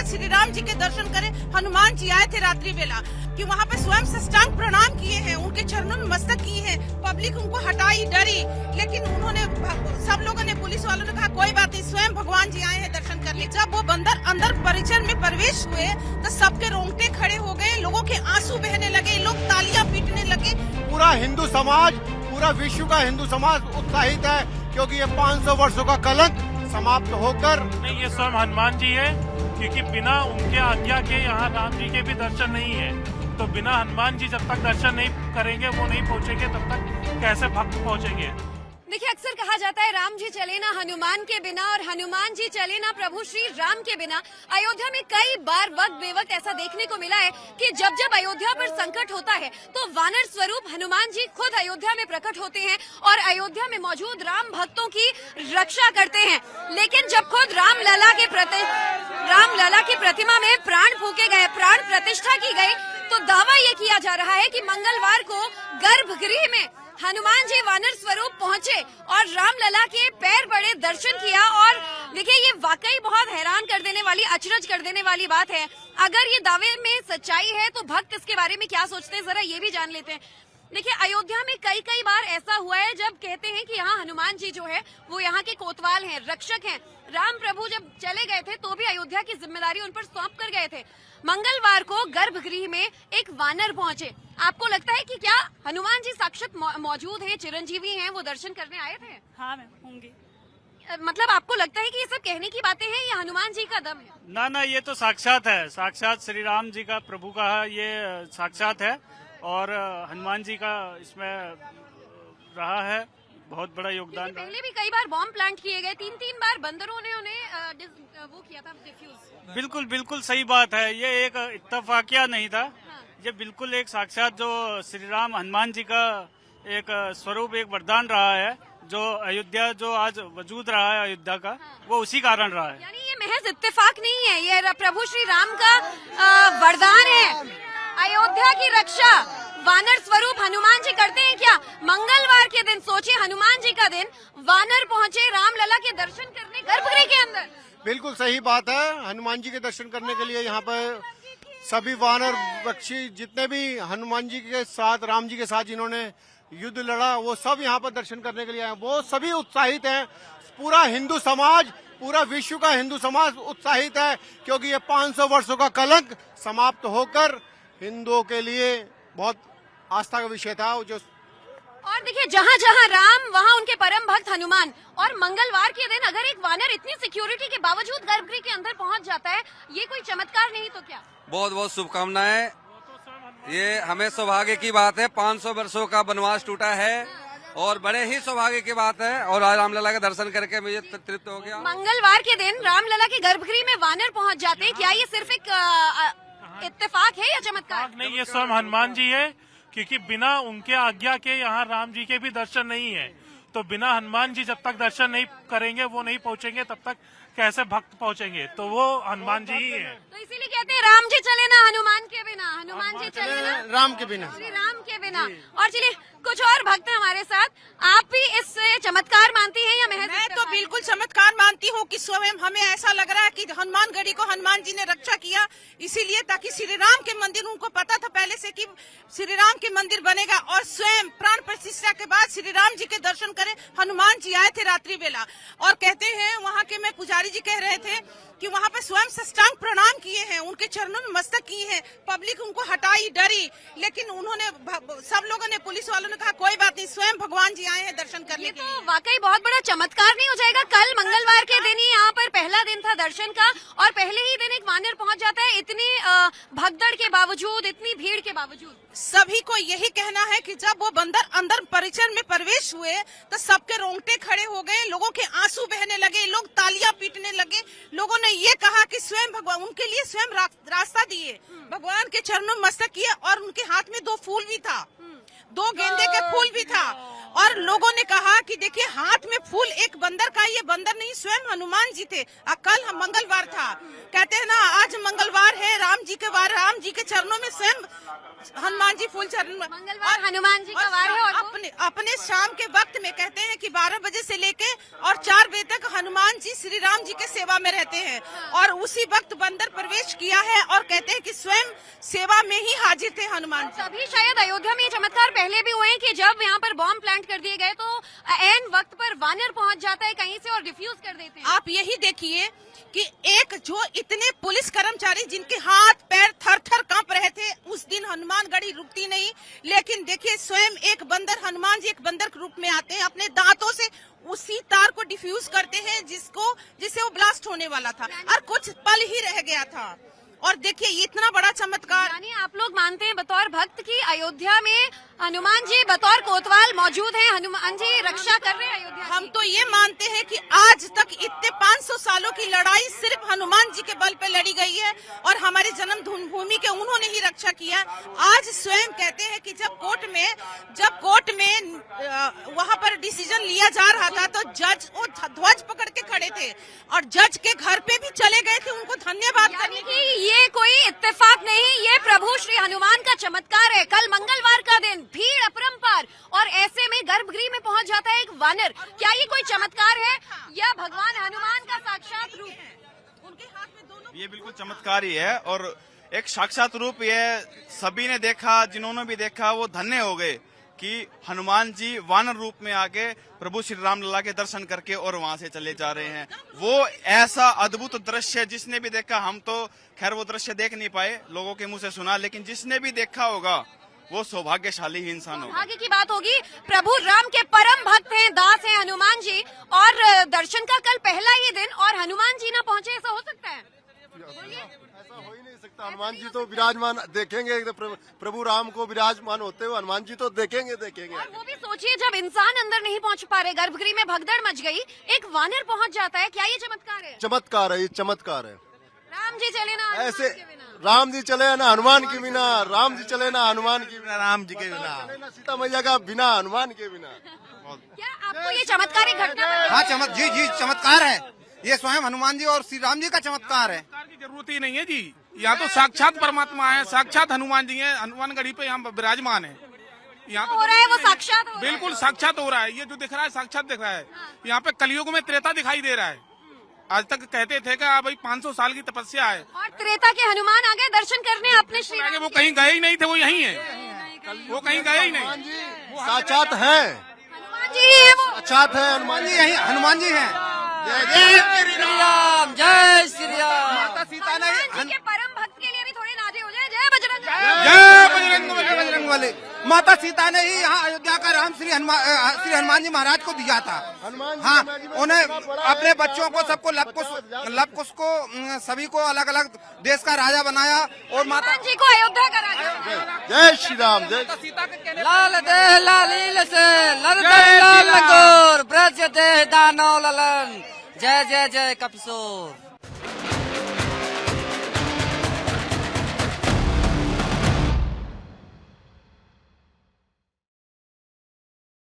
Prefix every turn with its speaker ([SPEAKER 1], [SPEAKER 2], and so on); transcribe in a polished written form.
[SPEAKER 1] बाद श्री राम जी के दर्शन करे हनुमान जी आए थे रात्रि बेला, कि वहाँ पे स्वयं साष्टांग प्रणाम किए हैं, उनके चरणों में मस्तक किए हैं। पब्लिक उनको हटाई, डरी, लेकिन उन्होंने, सब लोगों ने, पुलिस वालों ने कहा कोई बात नहीं, स्वयं भगवान जी आए हैं दर्शन करने। जब वो बंदर अंदर परिसर में प्रवेश हुए तो सबके रोंगटे खड़े हो गए, लोगों के आंसू बहने लगे, लोग तालियां पीटने लगे।
[SPEAKER 2] पूरा हिंदू समाज, पूरा विश्व का हिंदू समाज उत्साहित है, क्योंकि ये 500 वर्षों का कलंक समाप्त होकर,
[SPEAKER 3] नहीं, ये स्वयं हनुमान जी है, क्योंकि बिना उनके आज्ञा के यहाँ राम जी के भी दर्शन नहीं है। तो बिना हनुमान जी जब तक दर्शन नहीं करेंगे, वो नहीं पहुँचेंगे, तब तक कैसे भक्त पहुँचेंगे।
[SPEAKER 4] देखिए, अक्सर कहा जाता है राम जी चले ना हनुमान के बिना और हनुमान जी चले ना प्रभु श्री राम के बिना। अयोध्या में कई बार वक्त बेवक्त ऐसा देखने को मिला है कि जब जब अयोध्या पर संकट होता है तो वानर स्वरूप हनुमान जी खुद अयोध्या में प्रकट होते हैं और अयोध्या में मौजूद राम भक्तों की रक्षा करते हैं। लेकिन जब खुद राम लला की प्रतिमा में प्राण फूके गए, प्राण प्रतिष्ठा की गई, तो दावा ये किया जा रहा है कि मंगलवार को गर्भगृह में हनुमान जी वानर स्वरूप पहुंचे और रामलला के पैर पड़े, दर्शन किया। और देखिए, ये वाकई बहुत हैरान कर देने वाली, अचरज कर देने वाली बात है। अगर ये दावे में सच्चाई है तो भक्त इसके बारे में क्या सोचते हैं, जरा ये भी जान लेते हैं। देखिए, अयोध्या में कई बार ऐसा हुआ है जब कहते हैं कि यहाँ हनुमान जी जो है वो यहाँ के कोतवाल हैं, रक्षक हैं। राम प्रभु जब चले गए थे तो भी अयोध्या की जिम्मेदारी उन पर सौंप कर गए थे। मंगलवार को गर्भगृह में एक वानर पहुंचे। आपको लगता है कि क्या हनुमान जी साक्षात मौजूद हैं, चिरंजीवी हैं, वो दर्शन करने आए थे?
[SPEAKER 5] हाँ, मैं होंगी।
[SPEAKER 4] मतलब आपको लगता है कि ये सब कहने की बातें हैं या हनुमान जी का दम है?
[SPEAKER 5] ना, ये तो साक्षात है, साक्षात श्री राम जी का, प्रभु का ये साक्षात है। और हनुमान जी का इसमें रहा है बहुत बड़ा योगदान।
[SPEAKER 4] पहले भी कई बार बॉम्ब प्लांट किए गए, 3 बार बंदरों ने उन्हें वो किया था, डिफ्यूज।
[SPEAKER 5] बिल्कुल सही बात है। ये एक इत्तफाकिया नहीं था।
[SPEAKER 4] हाँ।
[SPEAKER 5] ये बिल्कुल एक साक्षात जो श्री राम हनुमान जी का एक स्वरूप, एक वरदान रहा है, जो अयोध्या जो आज वजूद रहा है अयोध्या का, वो उसी कारण रहा है।
[SPEAKER 4] यानी ये महज इत्तेफाक नहीं है, ये प्रभु श्री राम का वरदान है। अयोध्या की रक्षा वानर स्वरूप हनुमान जी करते हैं क्या? मंगलवार के दिन, सोचिए, हनुमान जी का दिन, वानर पहुंचे रामलला के दर्शन करने गर्भगृह के अंदर।
[SPEAKER 2] बिल्कुल सही बात है। हनुमान जी के दर्शन करने के लिए यहाँ पर सभी वानर पक्षी, जितने भी हनुमान जी के साथ, राम जी के साथ जिन्होंने युद्ध लड़ा, वो सब यहाँ पर दर्शन करने के लिए आए। वो सभी उत्साहित हैं। पूरा हिंदू समाज, पूरा विश्व का हिंदू समाज उत्साहित है, क्योंकि ये 500 वर्षों का कलंक समाप्त होकर हिंदुओं के लिए बहुत आस्था का विषय था। जो
[SPEAKER 4] और देखिए, जहाँ जहाँ राम वहाँ उनके परम भक्त हनुमान। और मंगलवार के दिन अगर एक वानर इतनी सिक्योरिटी के बावजूद गर्भगृह के अंदर पहुँच जाता है, ये कोई चमत्कार नहीं तो क्या?
[SPEAKER 6] बहुत बहुत शुभकामनाएं। ये हमें सौभाग्य की बात है, 500 वर्षों का वनवास टूटा है और बड़े ही सौभाग्य की बात है। और आज रामलला का दर्शन करके मुझे तृप्त हो गया।
[SPEAKER 4] मंगलवार के दिन रामलला के गर्भगृह में वानर पहुँच जाते हैं, क्या ये सिर्फ एक इत्तेफाक है या चमत्कार?
[SPEAKER 3] नहीं, ये स्वयं हनुमान जी है, क्योंकि बिना उनके आज्ञा के यहाँ राम जी के भी दर्शन नहीं है। तो बिना हनुमान जी जब तक दर्शन नहीं करेंगे, वो नहीं पहुँचेंगे, तब तक कैसे भक्त पहुँचेंगे। तो वो हनुमान जी ही है।
[SPEAKER 4] तो इसीलिए कहते हैं राम जी चले ना हनुमान के बिना, हनुमान जी चले ना
[SPEAKER 2] राम के बिना,
[SPEAKER 4] श्री राम के बिना। और चलिए, कुछ और भक्त हैं हमारे साथ। आप भी इससे चमत्कार मानती हैं या महज?
[SPEAKER 1] मैं तो बिल्कुल चमत्कार मानती हूँ कि स्वयं हमें ऐसा लग रहा है कि हनुमानगढ़ी को हनुमान जी ने रक्षा किया, इसीलिए ताकि श्री राम के मंदिर, उनको पता था पहले से कि श्री राम के मंदिर बनेगा, और स्वयं प्राण प्रतिष्ठा के बाद श्री राम जी के दर्शन करें हनुमान जी आए थे रात्रि बेला। और कहते हैं, वहाँ के में पुजारी जी कह रहे थे कि वहाँ पे स्वयं साष्टांग प्रणाम किए हैं, उनके चरणों में मस्तक किए हैं। पब्लिक उनको हटाई, डरी, लेकिन उन्होंने, सब लोगों ने, पुलिस वालों ने कहा कोई बात नहीं, स्वयं भगवान जी आए हैं दर्शन करने के लिए।
[SPEAKER 4] तो वाकई बहुत बड़ा चमत्कार नहीं हो जाएगा? कल मंगलवार के दिन ही यहाँ पर पहला दिन था दर्शन का, और पहले ही दिन एक वानर पहुँच जाता है, इतनी भगदड़ के बावजूद, इतनी भीड़ के बावजूद।
[SPEAKER 1] सभी को यही कहना है कि जब वो बंदर अंदर परिसर में प्रवेश हुए तो सबके रोंगटे खड़े हो गए, लोगों के आंसू बहने लगे, लोग तालियां पीटने लगे। लोगों ने ये कहा कि स्वयं भगवान उनके लिए स्वयं रास्ता दिए, भगवान के चरणों में मस्तक किए, और उनके हाथ में 2 फूल भी था, 2 गेंदे के फूल भी था। और लोगों ने कहा कि देखिए, हाथ में फूल एक बंदर का, ये बंदर नहीं, स्वयं हनुमान जी थे। कल मंगलवार था, कहते हैं ना, आज मंगलवार है, राम जी के चरणों में स्वयं हनुमान जी फूल चरण
[SPEAKER 4] मंगलवार हनुमान जी का वार है और वो-
[SPEAKER 1] अपने शाम के वक्त में कहते हैं कि 12 बजे से लेके और 4 बजे तक हनुमान जी श्री राम जी के सेवा में रहते हैं और उसी वक्त बंदर प्रवेश किया है और कहते हैं कि स्वयं सेवा में ही हाजिर थे हनुमान जी।
[SPEAKER 4] तभी शायद अयोध्या में ये चमत्कार पहले भी हुए हैं कि जब यहाँ पर बॉम्ब प्लांट कर दिए गए तो एन वक्त पर वानर पहुंच जाता है कहीं से और डिफ्यूज कर देते हैं।
[SPEAKER 1] आप यही देखिए कि एक जो इतने पुलिस कर्मचारी जिनके हाथ पैर थर थर कांप रहे थे, उस दिन हनुमानगढ़ी रुकती नहीं, लेकिन देखिए स्वयं एक बंदर, हनुमान जी एक बंदर के रूप में आते हैं, अपने दांतों से उसी तार को डिफ्यूज करते हैं जिससे वो ब्लास्ट होने वाला था और कुछ पल ही रह गया था। और देखिए ये इतना बड़ा चमत्कार।
[SPEAKER 4] यानी आप लोग मानते हैं बतौर भक्त की अयोध्या में हनुमान जी बतौर कोतवाल मौजूद हैं, हनुमान जी रक्षा कर रहे हैं अयोध्या की।
[SPEAKER 1] हम तो ये मानते हैं कि आज तक इतने 500 सालों की लड़ाई सिर्फ हनुमान जी के बल पे लड़ी गई है और हमारी जन्म भूमि के उन्होंने ही रक्षा किया। आज स्वयं कहते हैं कि जब कोर्ट में वहाँ पर डिसीजन लिया जा रहा था तो जज वो ध्वज पकड़ के खड़े थे और जज के घर पे भी चले गए थे उनको धन्यवाद करने
[SPEAKER 4] यानी
[SPEAKER 1] के
[SPEAKER 4] कि ये कोई इत्तेफाक नहीं, ये प्रभु श्री हनुमान का चमत्कार है। कल मंगलवार का दिन, भीड़ अपरंपार और ऐसे में गर्भगृह में पहुंच जाता है एक वानर। क्या ये कोई चमत्कार है या भगवान हनुमान का साक्षात रूप है?
[SPEAKER 1] उनके हाथ में दोनों
[SPEAKER 7] ये बिल्कुल चमत्कार ही है और एक साक्षात रूप ये सभी ने देखा, जिन्होंने भी देखा वो धन्य हो गए कि हनुमान जी वानर रूप में आके प्रभु श्री राम लला के दर्शन करके और वहां से चले जा रहे हैं। वो ऐसा अद्भुत दृश्य जिसने भी देखा, हम तो खैर वो दृश्य देख नहीं पाए, लोगों के मुंह से सुना, लेकिन जिसने भी देखा होगा वो सौभाग्यशाली ही इंसान होगा।
[SPEAKER 4] भाग्य की बात होगी। प्रभु राम के परम भक्त हैं, दास हैं हनुमान जी और दर्शन का कल पहला ही दिन और हनुमान जी ना पहुंचे, ऐसा हो सकता है?
[SPEAKER 8] ऐसा हो ही नहीं सकता। हनुमान जी तो विराजमान देखेंगे, प्रभु राम को विराजमान होते हुए हनुमान जी तो देखेंगे।
[SPEAKER 4] और वो भी सोचिए जब इंसान अंदर नहीं पहुंच पा रहे, गर्भगृह में भगदड़ मच गई, एक वानर पहुंच जाता है। क्या ये चमत्कार है?
[SPEAKER 8] चमत्कार है, ये चमत्कार है।
[SPEAKER 4] राम जी चले ना हनुमान
[SPEAKER 8] ऐसे
[SPEAKER 4] के बिना।
[SPEAKER 8] राम जी चले ना हनुमान के बिना, राम जी चले ना हनुमान के बिना,
[SPEAKER 2] राम जी के बिना,
[SPEAKER 8] चले ना सीता मैया का बिना हनुमान के बिना।
[SPEAKER 4] क्या आपको ये चमत्कारी घटना
[SPEAKER 9] हाँ जी चमत्कार है, ये स्वयं हनुमान जी और श्री राम जी का चमत्कार है।
[SPEAKER 10] की जरूरत ही नहीं है जी, यहाँ तो साक्षात परमात्मा है, साक्षात हनुमान जी हैं, हनुमानगढ़ी पे यहाँ विराजमान है। यहाँ
[SPEAKER 4] हो रहा है वो साक्षात हो रहा है।
[SPEAKER 10] बिल्कुल साक्षात हो रहा है, ये जो दिख रहा है साक्षात दिख रहा है। यहाँ पे कलयुग में त्रेता दिखाई दे रहा है। आज तक कहते थे कि भाई 500 साल की तपस्या है
[SPEAKER 4] और त्रेता के हनुमान आ गए दर्शन करने अपने श्री
[SPEAKER 10] आगे,
[SPEAKER 4] राम
[SPEAKER 10] वो
[SPEAKER 4] के।
[SPEAKER 10] कहीं गए ही नहीं थे, वो यहीं है, वो कहीं गए ही नहीं।
[SPEAKER 8] साक्षात है,
[SPEAKER 4] हनुमान जी है वो।
[SPEAKER 8] साक्षात है हनुमान जी,
[SPEAKER 9] यही हनुमान जी हैं।
[SPEAKER 8] जय
[SPEAKER 9] श्री राम, जय श्री राम। माता सीता ने
[SPEAKER 4] हनुमान जी के परम भक्त के लिए भी थोड़े नारे हो जाए, जय बजरंग
[SPEAKER 9] जय बजरंग वाले। माता सीता ने ही यहाँ अयोध्या का राम श्री हनुमान जी महाराज को दिया था।
[SPEAKER 8] हनुमान जी
[SPEAKER 9] हाँ,
[SPEAKER 8] हनुमान जी
[SPEAKER 9] उन्हें
[SPEAKER 8] बड़ा
[SPEAKER 9] अपने
[SPEAKER 8] है।
[SPEAKER 9] बच्चों को सबको लवकुश को सभी को अलग अलग देश का राजा बनाया और माता
[SPEAKER 4] हनुमान जी को अयोध्या का राजा।
[SPEAKER 8] जय श्री राम, जय
[SPEAKER 9] सीता के कहने लाल देह लालील से लरदन लाल गोर ब्रज देह दानव ललन। जय जय जय कपिशोर।